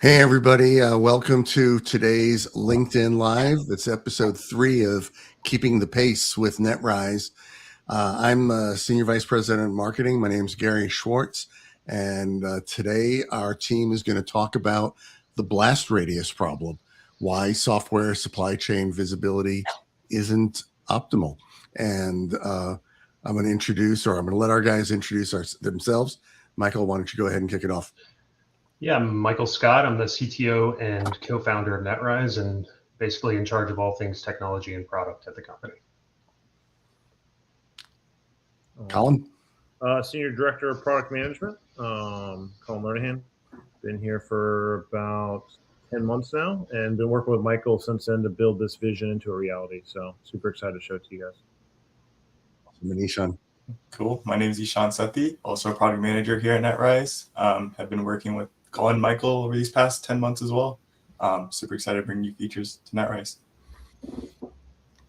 Hey, everybody. Welcome to today's LinkedIn Live. It's episode 3 of Keeping the Pace with NetRise. I'm Senior Vice President of Marketing. My name is Gary Schwartz. And today our team is going to talk about the blast radius problem, why software supply chain visibility isn't optimal. And I'm going to let our guys introduce themselves. Michael, why don't you go ahead and kick it off? Yeah, I'm Michael Scott. I'm the CTO and co-founder of NetRise and basically in charge of all things technology and product at the company. Colin? Senior Director of Product Management, Colin Lernihan. Been here for about 10 months now and been working with Michael since then to build this vision into a reality. So super excited to show it to you guys. Awesome. Ishan. Cool. My name is Ishan Sethi, also a product manager here at NetRise. Have been working with Colin and Michael over these past 10 months as well. Super excited to bring new features to NetRise.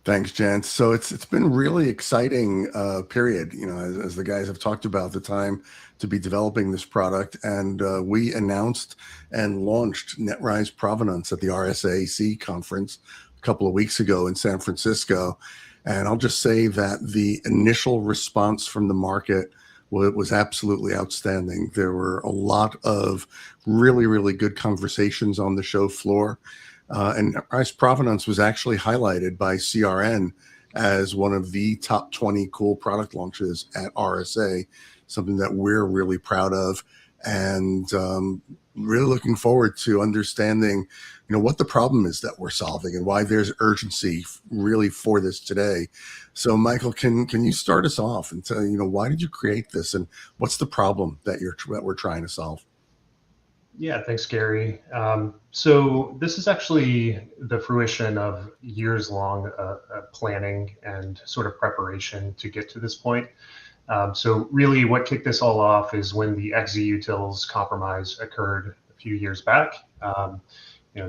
Thanks, gents. So it's been really exciting period, as the guys have talked about, the time to be developing this product. And we announced and launched NetRise Provenance at the RSAC conference a couple of weeks ago in San Francisco. And I'll just say that the initial response from the market was absolutely outstanding. There were a lot of really, really good conversations on the show floor. And NetRise Provenance was actually highlighted by CRN as one of the top 20 cool product launches at RSA, something that we're really proud of, and really looking forward to understanding, what the problem is that we're solving and why there's urgency really for this today. So, Michael, can you start us off and tell, why did you create this and what's the problem that we're trying to solve? Yeah, thanks, Gary. So this is actually the fruition of years-long planning and sort of preparation to get to this point. So really what kicked this all off is when the XZ-Utils compromise occurred a few years back.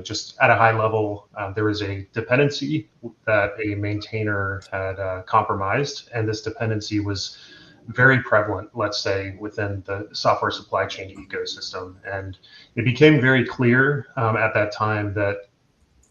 Just at a high level, there was a dependency that a maintainer had compromised, and this dependency was very prevalent, let's say, within the software supply chain ecosystem. And it became very clear at that time that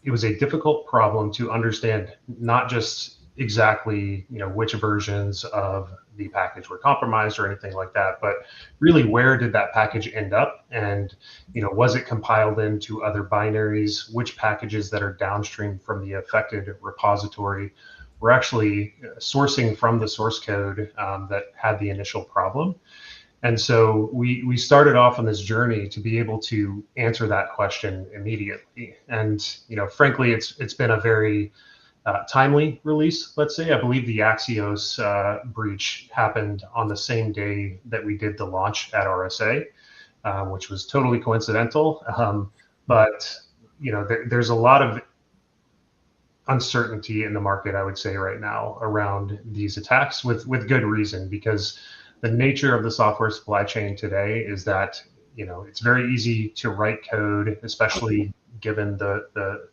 it was a difficult problem to understand, not just exactly, which versions of the package were compromised or anything like that, but really where did that package end up? And, was it compiled into other binaries? Which packages that are downstream from the affected repository were actually sourcing from the source code that had the initial problem? And so we started off on this journey to be able to answer that question immediately. And frankly, it's been a very timely release. Let's say I believe the Axios breach happened on the same day that we did the launch at RSA, which was totally coincidental. But there's a lot of uncertainty in the market, I would say, right now around these attacks with good reason, because the nature of the software supply chain today is that it's very easy to write code, especially given the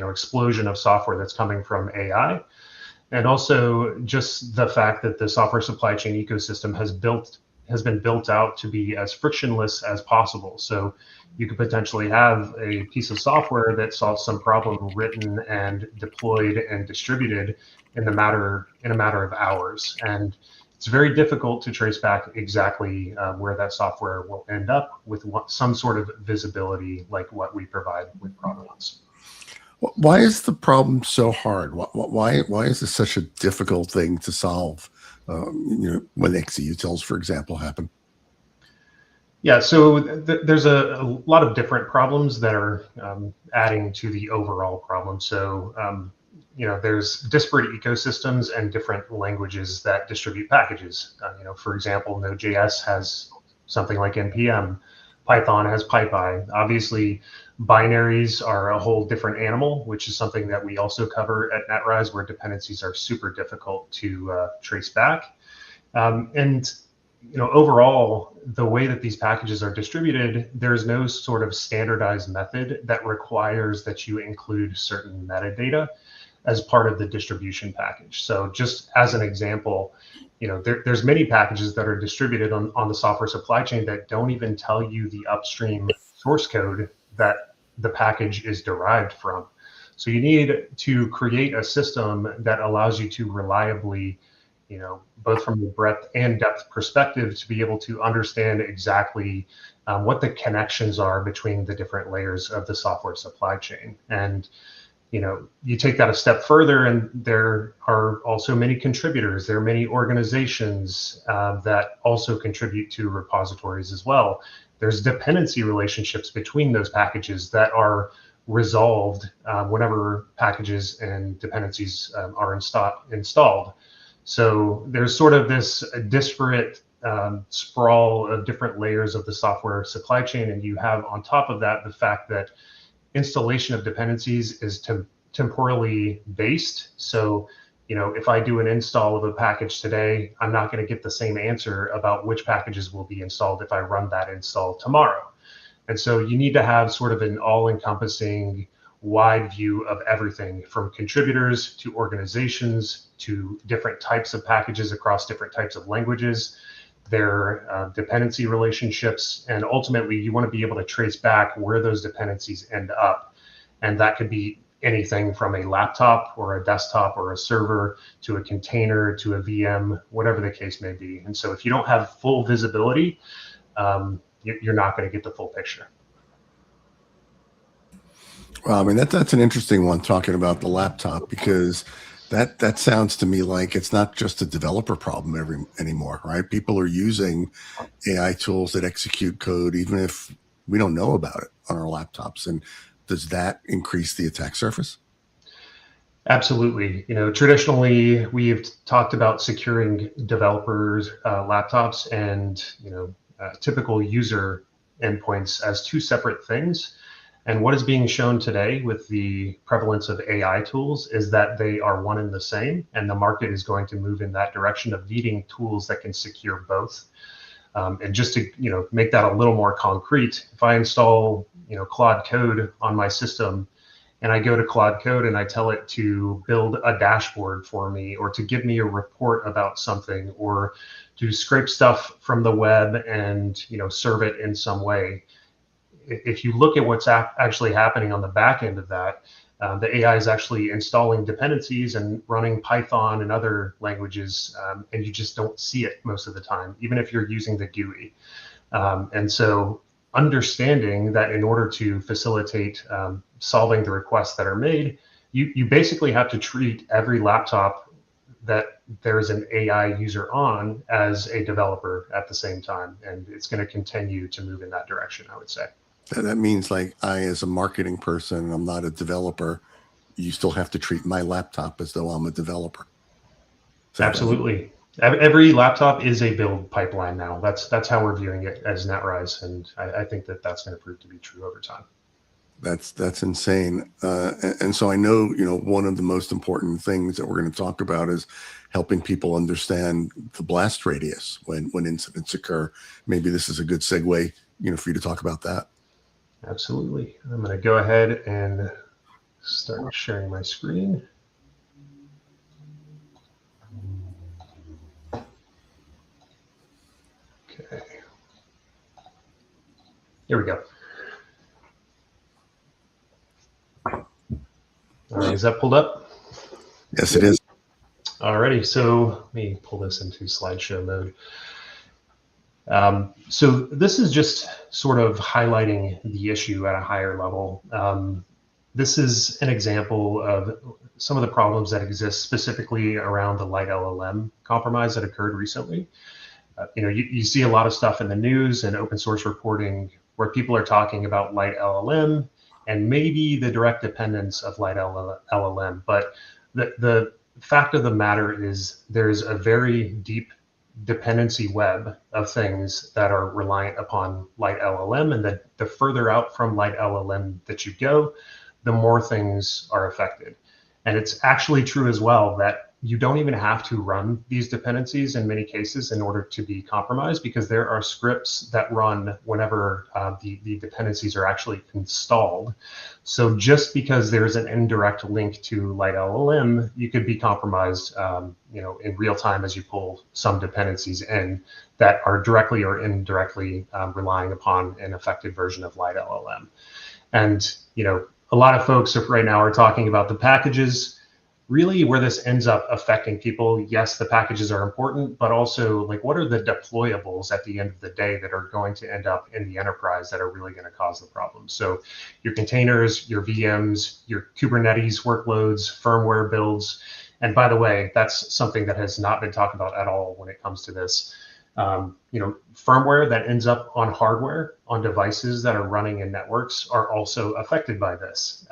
explosion of software that's coming from AI, and also just the fact that the software supply chain ecosystem has been built out to be as frictionless as possible. So you could potentially have a piece of software that solves some problem written and deployed and distributed in a matter of hours. And it's very difficult to trace back exactly where that software will end up with some sort of visibility like what we provide with Provenance. Why is the problem so hard? Why is this such a difficult thing to solve? When XZ-Utils, for example, happen. Yeah, so there's a lot of different problems that are adding to the overall problem. So there's disparate ecosystems and different languages that distribute packages. For example, Node.js has something like NPM. Python has PyPy. Obviously, binaries are a whole different animal, which is something that we also cover at NetRise, where dependencies are super difficult to trace back. Overall, the way that these packages are distributed, there's no sort of standardized method that requires that you include certain metadata as part of the distribution package. So just as an example, there's many packages that are distributed on the software supply chain that don't even tell you the upstream source code that the package is derived from. So you need to create a system that allows you to reliably, both from the breadth and depth perspective, to be able to understand exactly what the connections are between the different layers of the software supply chain. And you take that a step further, and there are also many contributors. There are many organizations that also contribute to repositories as well. There's dependency relationships between those packages that are resolved whenever packages and dependencies are installed. So there's sort of this disparate sprawl of different layers of the software supply chain, and you have on top of that the fact that installation of dependencies is temporally based. So, if I do an install of a package today, I'm not going to get the same answer about which packages will be installed if I run that install tomorrow. And so you need to have sort of an all-encompassing wide view of everything, from contributors to organizations to different types of packages across different types of languages, their dependency relationships, and ultimately you want to be able to trace back where those dependencies end up. And that could be anything from a laptop or a desktop or a server to a container to a VM, whatever the case may be. And so if you don't have full visibility, you're not going to get the full picture. Well, I mean, that's an interesting one, talking about the laptop, because that sounds to me like it's not just a developer problem anymore, right? People are using AI tools that execute code even if we don't know about it on our laptops. And does that increase the attack surface? Absolutely. Traditionally we've talked about securing developers' laptops and typical user endpoints as two separate things. And what is being shown today with the prevalence of AI tools is that they are one and the same, and the market is going to move in that direction of needing tools that can secure both. And just to make that a little more concrete, if I install Claude Code on my system, and I go to Claude Code and I tell it to build a dashboard for me, or to give me a report about something, or to scrape stuff from the web and serve it in some way. If you look at what's actually happening on the back end of that, the AI is actually installing dependencies and running Python and other languages, and you just don't see it most of the time, even if you're using the GUI. And so understanding that in order to facilitate solving the requests that are made, you basically have to treat every laptop that there's an AI user on as a developer at the same time. And it's going to continue to move in that direction, I would say. That means, like, I, as a marketing person, I'm not a developer. You still have to treat my laptop as though I'm a developer. Absolutely. Every laptop is a build pipeline now. That's how we're viewing it as NetRise, and I think that that's going to prove to be true over time. That's insane. And so I know, one of the most important things that we're going to talk about is helping people understand the blast radius when incidents occur. Maybe this is a good segue, for you to talk about that. Absolutely. I'm going to go ahead and start sharing my screen. Okay. Here we go. All right, is that pulled up? Yes, it is. Alrighty, so let me pull this into slideshow mode. So this is just sort of highlighting the issue at a higher level. This is an example of some of the problems that exist specifically around the LiteLLM compromise that occurred recently. You see a lot of stuff in the news and open source reporting where people are talking about LiteLLM and maybe the direct dependence of LiteLLM. But the fact of the matter is there's a very deep dependency web of things that are reliant upon LiteLLM, and that the further out from LiteLLM that you go, the more things are affected. And it's actually true as well that you don't even have to run these dependencies in many cases in order to be compromised, because there are scripts that run whenever the dependencies are actually installed. So just because there's an indirect link to LiteLLM, you could be compromised in real time as you pull some dependencies in that are directly or indirectly relying upon an affected version of LiteLLM. And, a lot of folks right now are talking about the packages. Really, where this ends up affecting people, yes, the packages are important, but also like what are the deployables at the end of the day that are going to end up in the enterprise that are really going to cause the problem? So your containers, your VMs, your Kubernetes workloads, firmware builds. And by the way, that's something that has not been talked about at all when it comes to this. Firmware that ends up on hardware, on devices that are running in networks are also affected by this.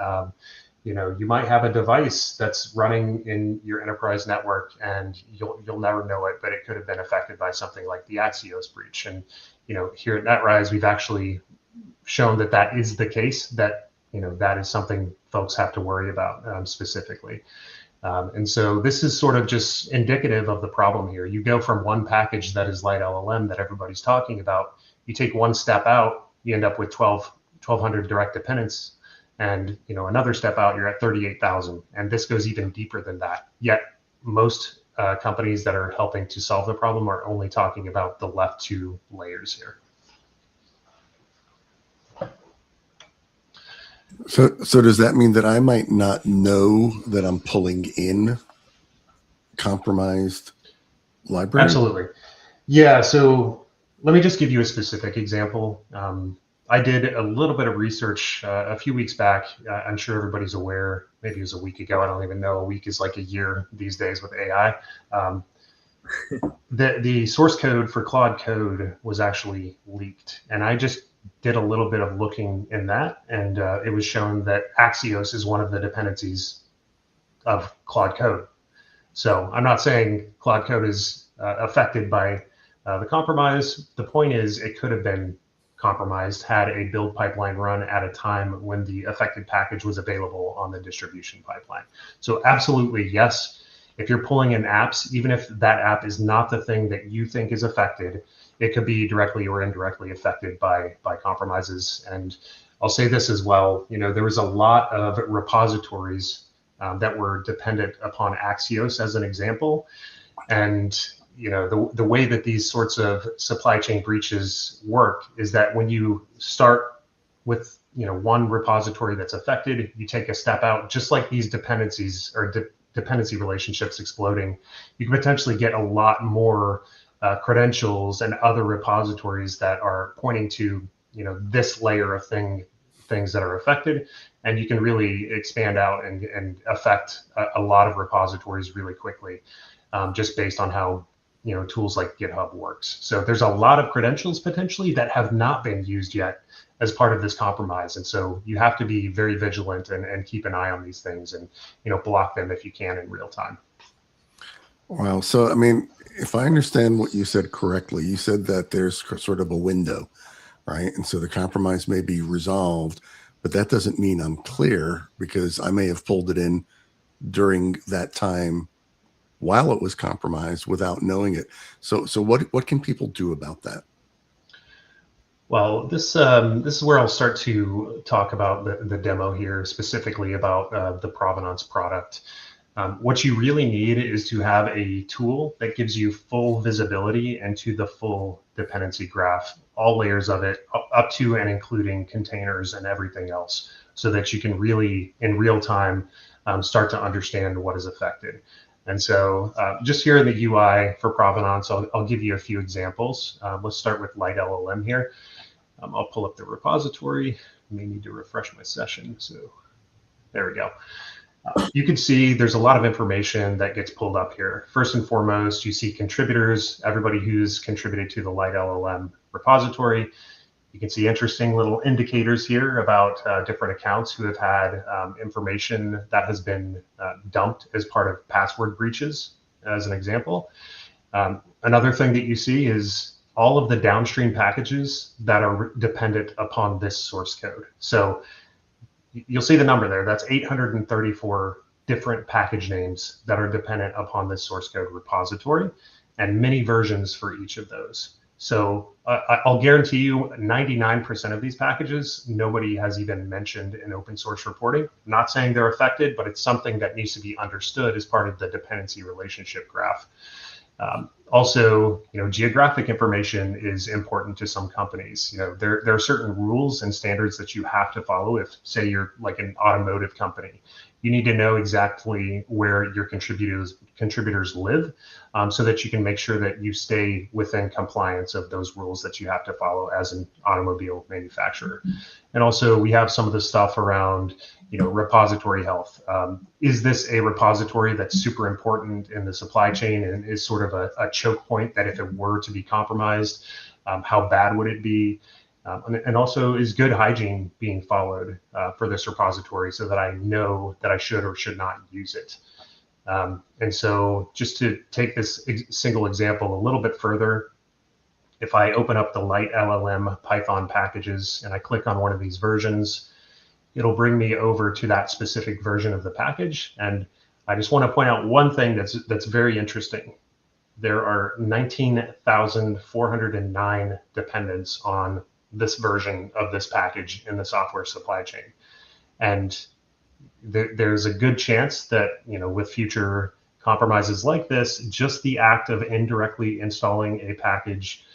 You might have a device that's running in your enterprise network and you'll never know it, but it could have been affected by something like the Axios breach. And, here at NetRise, we've actually shown that that is the case, that, that is something folks have to worry about specifically. And so this is sort of just indicative of the problem here. You go from one package that is LiteLLM that everybody's talking about, you take one step out, you end up with 1,200 direct dependents. And another step out, you're at 38,000, and this goes even deeper than that. Yet most companies that are helping to solve the problem are only talking about the left two layers here. So does that mean that I might not know that I'm pulling in compromised library? Absolutely. Yeah. So let me just give you a specific example. I did a little bit of research a few weeks back. I'm sure everybody's aware, maybe it was a week ago. I don't even know. A week is like a year these days with AI. The source code for Claude Code was actually leaked. And I just did a little bit of looking in that. And it was shown that Axios is one of the dependencies of Claude Code. So I'm not saying Claude Code is affected by the compromise. The point is it could have been compromised had a build pipeline run at a time when the affected package was available on the distribution pipeline. So absolutely, yes, if you're pulling in apps, even if that app is not the thing that you think is affected, it could be directly or indirectly affected by compromises. And I'll say this as well, there was a lot of repositories that were dependent upon Axios as an example. And the way that these sorts of supply chain breaches work is that when you start with one repository that's affected, you take a step out, just like these dependencies or dependency relationships exploding, you can potentially get a lot more credentials and other repositories that are pointing to this layer of things that are affected, and you can really expand out and affect a lot of repositories really quickly, just based on how tools like GitHub works. So there's a lot of credentials potentially that have not been used yet as part of this compromise. And so you have to be very vigilant and keep an eye on these things and block them if you can in real time. Wow. So, I mean, if I understand what you said correctly, you said that there's sort of a window, right? And so the compromise may be resolved, but that doesn't mean I'm clear because I may have pulled it in during that time while it was compromised without knowing it. So what can people do about that? Well, this is where I'll start to talk about the demo here, specifically about the provenance product. What you really need is to have a tool that gives you full visibility into the full dependency graph, all layers of it, up to and including containers and everything else, so that you can really, in real time, start to understand what is affected. And so just here in the UI for provenance, I'll give you a few examples. Let's start with LiteLLM here. I'll pull up the repository. I may need to refresh my session. So there we go. You can see there's a lot of information that gets pulled up here. First and foremost, you see contributors, everybody who's contributed to the LiteLLM repository. You can see interesting little indicators here about different accounts who have had information that has been dumped as part of password breaches, as an example. Another thing that you see is all of the downstream packages that are dependent upon this source code. So you'll see the number there. That's 834 different package names that are dependent upon this source code repository, and many versions for each of those. So I'll guarantee you 99% of these packages, nobody has even mentioned in open source reporting. I'm not saying they're affected, but it's something that needs to be understood as part of the dependency relationship graph. Also, geographic information is important to some companies. There are certain rules and standards that you have to follow. If, say, you're like an automotive company, you need to know exactly where your contributors live, so that you can make sure that you stay within compliance of those rules that you have to follow as an automobile manufacturer. And also, we have some of the stuff around repository health. Is this a repository that's super important in the supply chain and is sort of a choke point that if it were to be compromised, how bad would it be? And also, is good hygiene being followed for this repository so that I know that I should or should not use it? And so just to take this single example a little bit further, if I open up the LiteLLM Python packages and I click on one of these versions, it'll bring me over to that specific version of the package. And I just want to point out one thing that's very interesting. There are 19,409 dependents on this version of this package in the software supply chain. And there's a good chance that, with future compromises like this, just the act of indirectly installing a package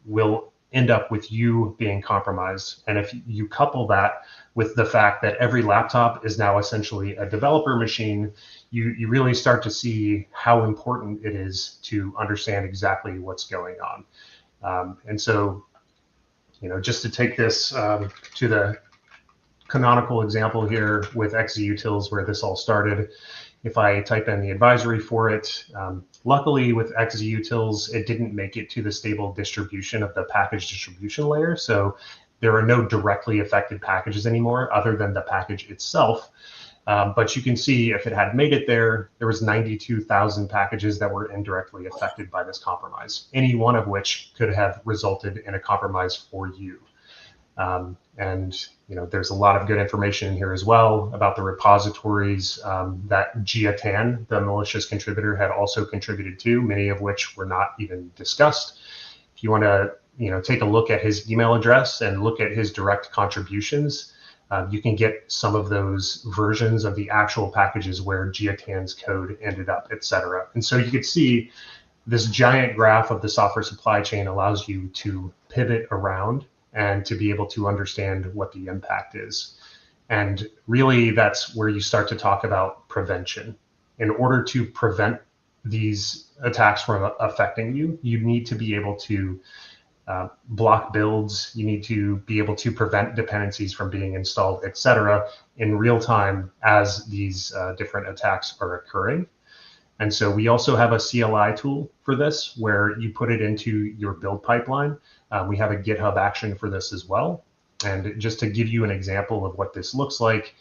will end up with you being compromised. And if you couple that with the fact that every laptop is now essentially a developer machine, you really start to see how important it is to understand exactly what's going on. And so, just to take this to the canonical example here with XZ-Utils, where this all started, if I type in the advisory for it, luckily with XZ-Utils, it didn't make it to the stable distribution of the package distribution layer. So there are no directly affected packages anymore other than the package itself. But you can see if it had made it there, there was 92,000 packages that were indirectly affected by this compromise, any one of which could have resulted in a compromise for you. And there's a lot of good information in here as well about the repositories that Jiatan, the malicious contributor, had also contributed to, many of which were not even discussed. If you want to take a look at his email address and look at his direct contributions, you can get some of those versions of the actual packages where Jiatan's code ended up, etc. And so you could see this giant graph of the software supply chain allows you to pivot around and to be able to understand what the impact is. And really, that's where you start to talk about prevention. In order to prevent these attacks from affecting you, you need to be able to block builds, you need to be able to prevent dependencies from being installed, etc., in real time as these different attacks are occurring. And so we also have a CLI tool for this, where you put it into your build pipeline. We have a GitHub action for this as well. And just to give you an example of what this looks like,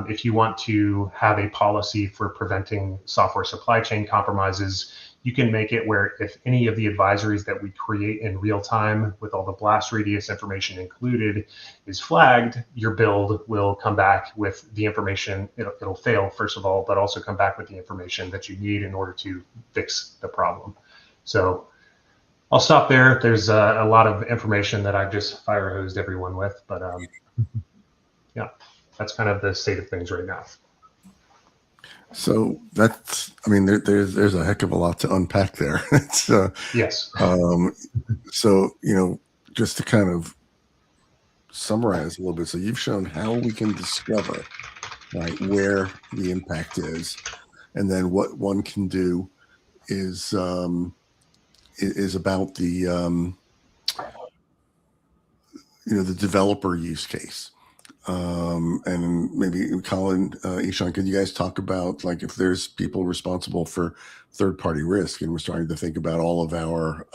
if you want to have a policy for preventing software supply chain compromises, you can make it where if any of the advisories that we create in real time with all the blast radius information included is flagged, your build will come back with the information. It'll fail, first of all, but also come back with the information that you need in order to fix the problem. So I'll stop there. There's a lot of information that I've just fire hosed everyone with, but yeah, that's kind of the state of things right now. So that's, there's a heck of a lot to unpack there. It's, yes. So, just to kind of summarize a little bit. So you've shown how we can discover, right, where the impact is, and then what one can do is about the, the developer use case. And maybe Colin, Ishan, can you guys talk about, like, if there's people responsible for third-party risk, and we're starting to think about all of our,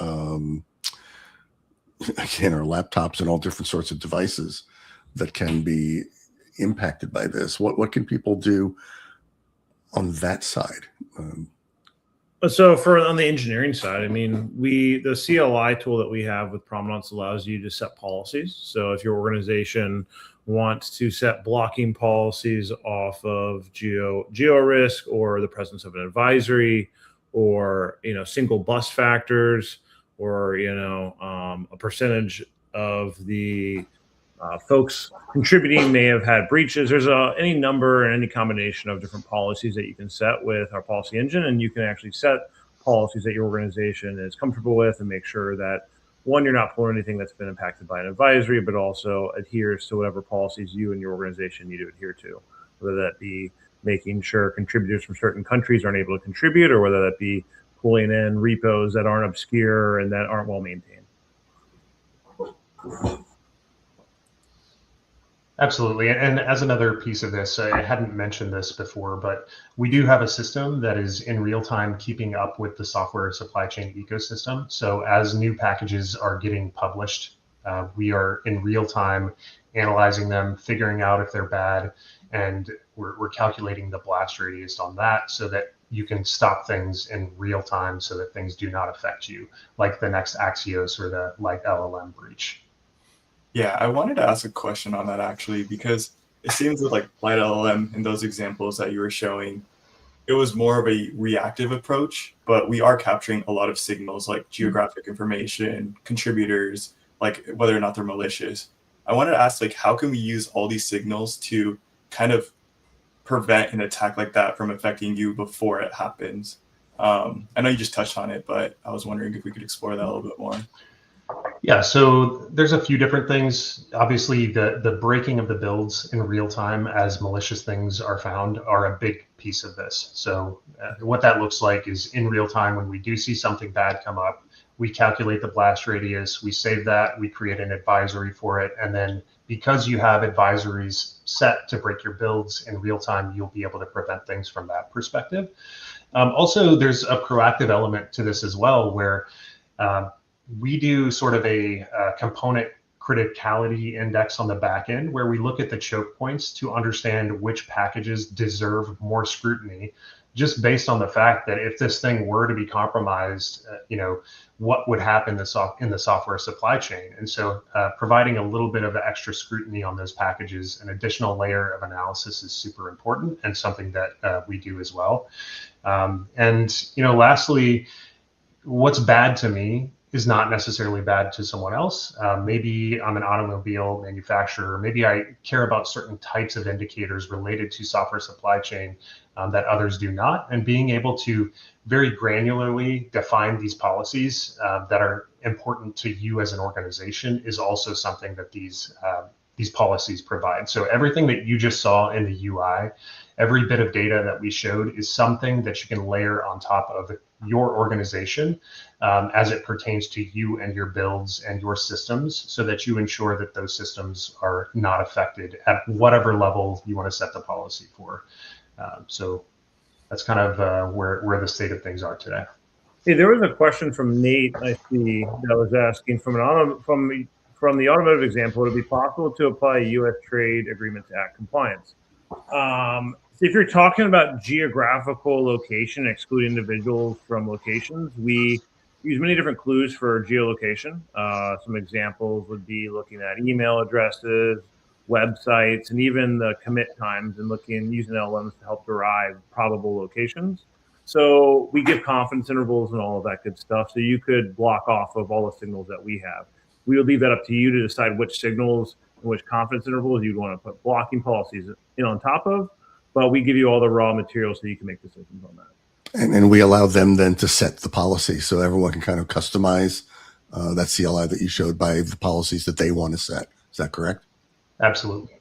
again, our laptops and all different sorts of devices that can be impacted by this. What can people do on that side? So on the engineering side, the CLI tool that we have with Provenance allows you to set policies. So if your organization wants to set blocking policies off of geo risk, or the presence of an advisory, or single bus factors, or a percentage of the folks contributing may have had breaches. There's any number and any combination of different policies that you can set with our policy engine, and you can actually set policies that your organization is comfortable with, and make sure that, one, you're not pulling anything that's been impacted by an advisory, but also adheres to whatever policies you and your organization need to adhere to, whether that be making sure contributors from certain countries aren't able to contribute, or whether that be pulling in repos that aren't obscure and that aren't well maintained. Absolutely. And as another piece of this, I hadn't mentioned this before, but we do have a system that is in real time keeping up with the software supply chain ecosystem. So as new packages are getting published, we are in real time analyzing them, figuring out if they're bad, and we're calculating the blast radius on that so that you can stop things in real time so that things do not affect you, like the next Axios or the LiteLLM breach. Yeah, I wanted to ask a question on that actually, because it seems that like LiteLLM in those examples that you were showing, it was more of a reactive approach, but we are capturing a lot of signals like geographic information, contributors, like whether or not they're malicious. I wanted to ask, like, how can we use all these signals to kind of prevent an attack like that from affecting you before it happens? I know you just touched on it, but I was wondering if we could explore that a little bit more. Yeah, so there's a few different things. Obviously, the breaking of the builds in real time as malicious things are found are a big piece of this. So what that looks like is in real time when we do see something bad come up, we calculate the blast radius, we save that, we create an advisory for it, and then because you have advisories set to break your builds in real time, you'll be able to prevent things from that perspective. Also, there's a proactive element to this as well, where we do sort of a component criticality index on the back end, where we look at the choke points to understand which packages deserve more scrutiny, just based on the fact that if this thing were to be compromised, what would happen in the software supply chain. And so providing a little bit of extra scrutiny on those packages, an additional layer of analysis, is super important and something that we do as well. Lastly, what's bad to me is not necessarily bad to someone else. Maybe I'm an automobile manufacturer. Maybe I care about certain types of indicators related to software supply chain that others do not. And being able to very granularly define these policies that are important to you as an organization is also something that these policies provide. So everything that you just saw in the UI, every bit of data that we showed is something that you can layer on top of your organization as it pertains to you and your builds and your systems, so that you ensure that those systems are not affected at whatever level you want to set the policy for. So that's kind of where the state of things are today. Hey, there was a question from Nate, I see, that was asking from the automotive example, would it be possible to apply a U.S. trade agreement to act compliance? So if you're talking about geographical location, excluding individuals from locations, we use many different clues for geolocation. Some examples would be looking at email addresses, websites, and even the commit times, and using LLMs to help derive probable locations. So we give confidence intervals and all of that good stuff. So you could block off of all the signals that we have. We would leave that up to you to decide which signals and which confidence intervals you'd want to put blocking policies on top of. But we give you all the raw material so you can make decisions on that. And we allow them then to set the policy, so everyone can kind of customize that CLI that you showed by the policies that they want to set. Is that correct? Absolutely.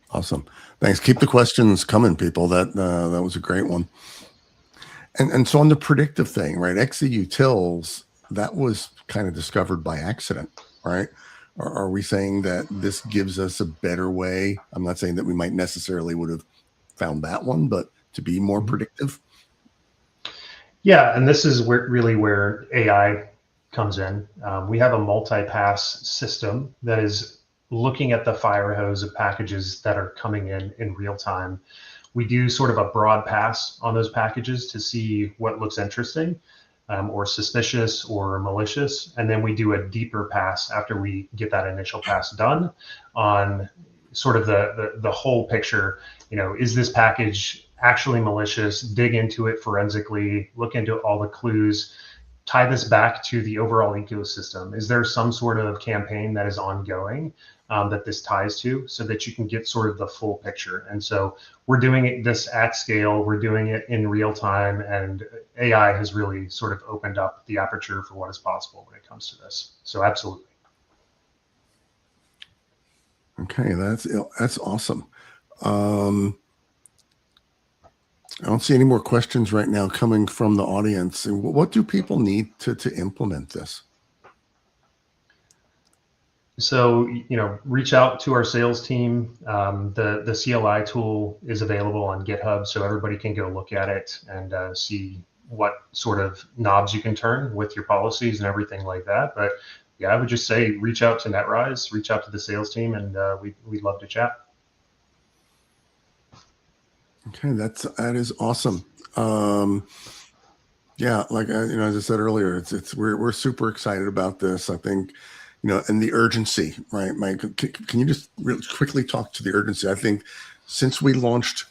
Awesome. Thanks. Keep the questions coming, people. That was a great one. And so on the predictive thing, right? XZ-Utils, that was kind of discovered by accident, right? Are we saying that this gives us a better way? I'm not saying that we might necessarily would have found that one, but to be more predictive. Yeah, and this is where AI comes in. We have a multi-pass system that is looking at the fire hose of packages that are coming in real time. We do sort of a broad pass on those packages to see what looks interesting or suspicious or malicious. And then we do a deeper pass after we get that initial pass done on sort of the whole picture. Is this package actually malicious? Dig into it forensically, look into all the clues, tie this back to the overall ecosystem. Is there some sort of campaign that is ongoing that this ties to, so that you can get sort of the full picture? And so we're doing this at scale, we're doing it in real time, and AI has really sort of opened up the aperture for what is possible when it comes to this. So absolutely. Okay, that's awesome. I don't see any more questions right now coming from the audience. What do people need to implement this? So, reach out to our sales team. The CLI tool is available on GitHub, so everybody can go look at it and see what sort of knobs you can turn with your policies and everything like that. But yeah, I would just say reach out to NetRise, reach out to the sales team, and we'd love to chat. Okay, that is awesome. Yeah, like as I said earlier, we're super excited about this. I think, and the urgency, right, Mike? Can you just really quickly talk to the urgency? I think since we launched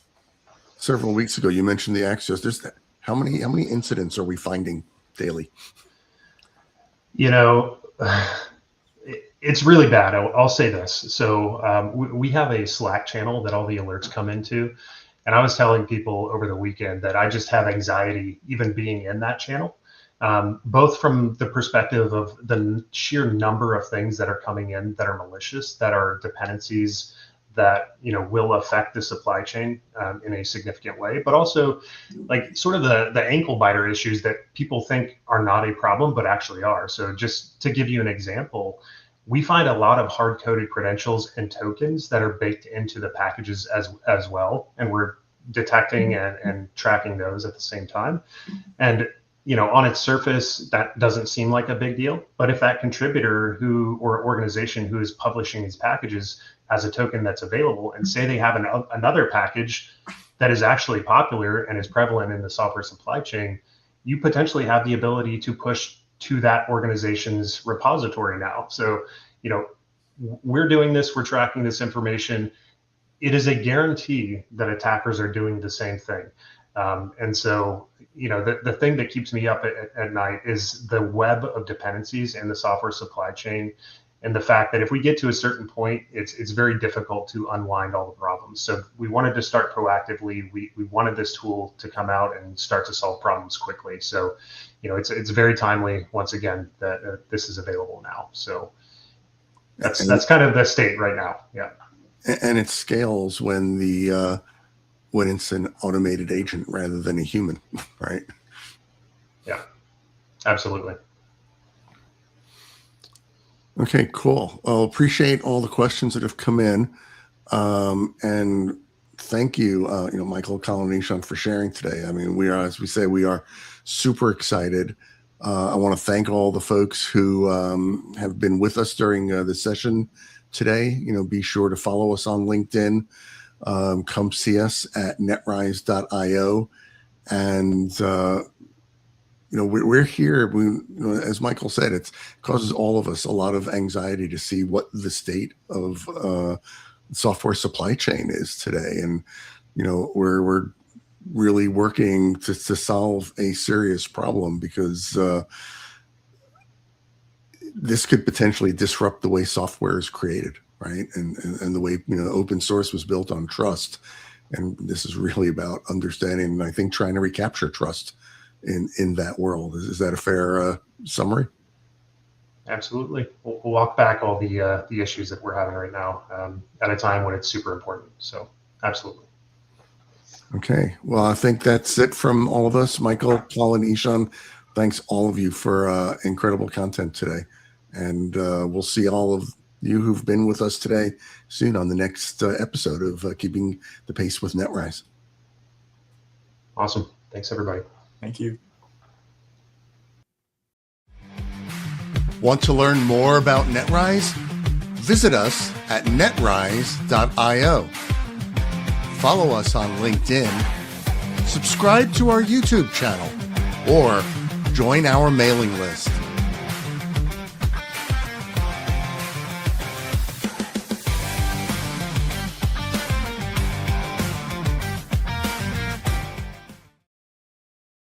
several weeks ago, you mentioned the Axios. How many incidents are we finding daily? It's really bad. I'll say this. So we have a Slack channel that all the alerts come into. And I was telling people over the weekend that I just have anxiety even being in that channel, both from the perspective of the sheer number of things that are coming in that are malicious, that are dependencies that will affect the supply chain in a significant way, but also like sort of the ankle biter issues that people think are not a problem but actually are. So just to give you an example, we find a lot of hard-coded credentials and tokens that are baked into the packages as well, and we're detecting and tracking those at the same time. And on its surface, that doesn't seem like a big deal. But if that contributor or organization who is publishing these packages has a token that's available, and say they have another package that is actually popular and is prevalent in the software supply chain, you potentially have the ability to push to that organization's repository now. So, we're doing this, we're tracking this information. It is a guarantee that attackers are doing the same thing. And so, the thing that keeps me up at night is the web of dependencies in the software supply chain, and the fact that if we get to a certain point, it's very difficult to unwind all the problems. So we wanted to start proactively. We wanted this tool to come out and start to solve problems quickly. So, it's very timely, once again, that this is available now. So that's kind of the state right now. Yeah. And it scales when it's an automated agent rather than a human, right? Yeah, absolutely. Okay, cool. Well, appreciate all the questions that have come in, and thank you, Michael, Colin, and Ishan for sharing today. I mean, we are super excited. I want to thank all the folks who have been with us during the session today. Be sure to follow us on LinkedIn. Come see us at netrise.io, and we're here. As Michael said, it causes all of us a lot of anxiety to see what the state of software supply chain is today, and we're really working to solve a serious problem, because this could potentially disrupt the way software is created, right? And the way open source was built on trust, and this is really about understanding, and I think trying to recapture trust in that world. Is that a fair summary? Absolutely. We'll walk back all the issues that we're having right now at a time when it's super important. So absolutely. Okay. Well, I think that's it from all of us. Michael, Colin, Ishan, thanks all of you for incredible content today. And we'll see all of you who've been with us today soon on the next episode of Keeping the Pace with NetRise. Awesome. Thanks, everybody. Thank you. Want to learn more about NetRise? Visit us at netrise.io. Follow us on LinkedIn, subscribe to our YouTube channel, or join our mailing list.